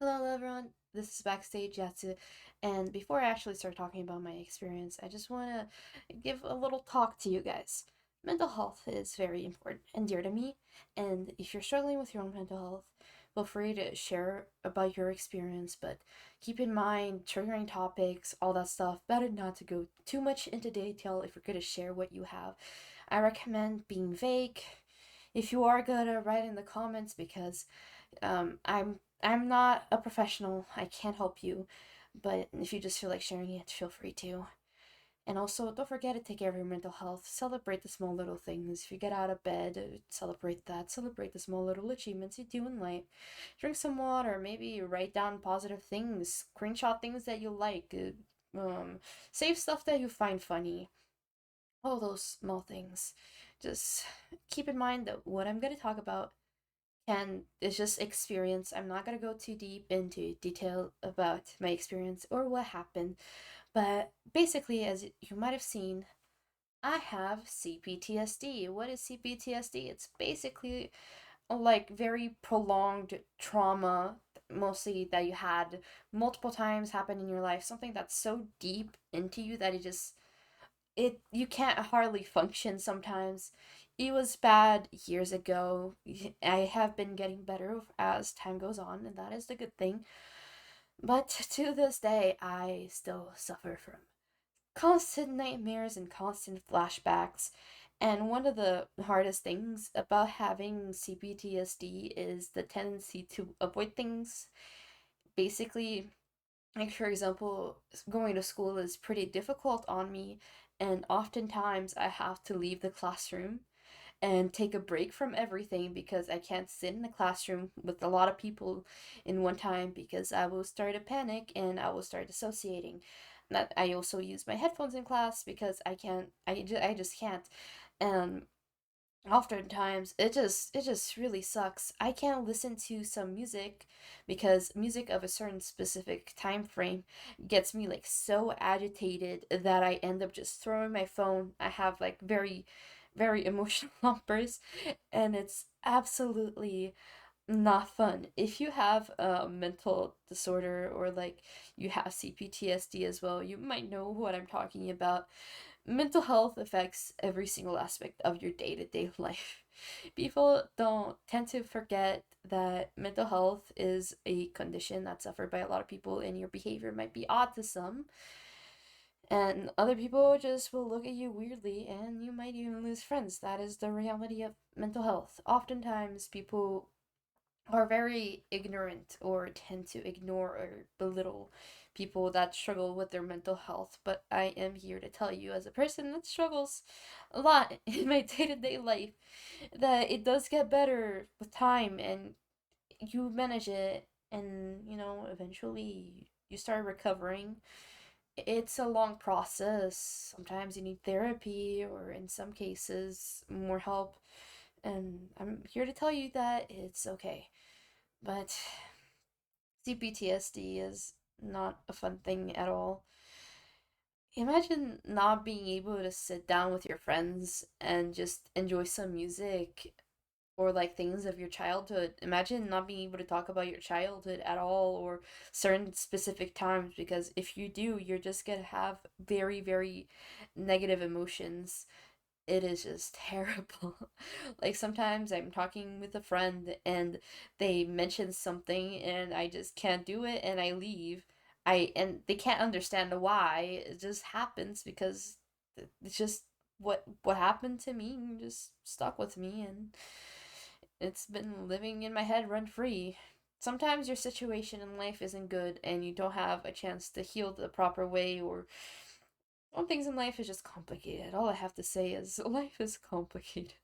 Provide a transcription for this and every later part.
Hello, everyone. This is Backstage, Yatsu. And before I actually start talking about my experience, I just want to give a little talk to you guys. Mental health is very important and dear to me. And if you're struggling with your own mental health, feel free to share about your experience. But keep in mind, triggering topics, all that stuff, better not to go too much into detail if you're going to share what you have. I recommend being vague. If you are going to write in the comments, because I'm not a professional. I can't help you, but if you just feel like sharing it, feel free to. And also, don't forget to take care of your mental health. Celebrate the small little things. If you get out of bed, celebrate that. Celebrate the small little achievements you do in life. Drink some water. Maybe write down positive things. Screenshot things that you like. Save stuff that you find funny. All those small things. Just keep in mind that what I'm going to talk about and it's just experience. I'm not gonna go too deep into detail about my experience or what happened, but basically, as you might have seen, I have CPTSD. What is CPTSD? It's basically like very prolonged trauma, mostly that you had multiple times happen in your life, something that's so deep into you that it you can't hardly function sometimes. It was bad years ago. I have been getting better as time goes on, and that is the good thing. But to this day, I still suffer from constant nightmares and constant flashbacks. And one of the hardest things about having CPTSD is the tendency to avoid things. Basically, like for example, going to school is pretty difficult on me, and oftentimes I have to leave the classroom and take a break from everything because I can't sit in the classroom with a lot of people in one time because I will start to panic and I will start dissociating. That I also use my headphones in class because I just can't. And oftentimes it just really sucks. I can't listen to some music because music of a certain specific time frame gets me like so agitated that I end up just throwing my phone. I have like very emotional outbursts, and it's absolutely not fun. If you have a mental disorder or like you have CPTSD as well, you might know what I'm talking about. Mental health affects every single aspect of your day-to-day life. People don't tend to forget that mental health is a condition that's suffered by a lot of people, and your behavior might be odd to some, and other people just will look at you weirdly, and you might even lose friends. That is the reality of mental health. Oftentimes, people are very ignorant or tend to ignore or belittle people that struggle with their mental health. But I am here to tell you, as a person that struggles a lot in my day to day life, that it does get better with time and you manage it, and eventually you start recovering. It's a long process. Sometimes you need therapy, or in some cases, more help. And I'm here to tell you that it's okay. But CPTSD is not a fun thing at all. Imagine not being able to sit down with your friends and just enjoy some music or like things of your childhood. Imagine not being able to talk about your childhood at all or certain specific times, because if you do, you're just gonna have very negative emotions. It is just terrible. Like sometimes I'm talking with a friend and they mention something and I just can't do it and I leave. And they can't understand why. It just happens because it's just what happened to me and just stuck with me, and it's been living in my head rent free. Sometimes your situation in life isn't good and you don't have a chance to heal the proper way, or some things in life is just complicated. All I have to say is life is complicated.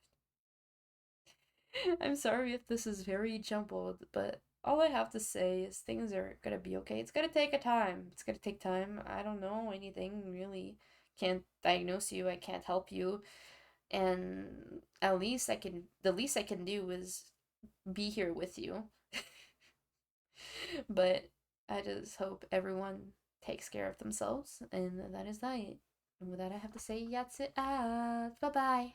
I'm sorry if this is very jumbled, but all I have to say is things are gonna be okay. It's gonna take a time. It's gonna take time. I don't know anything really. Can't diagnose you. I can't help you. And the least I can do is be here with you. But I just hope everyone takes care of themselves, and that is that. And with that, I have to say, Yatsu, bye bye.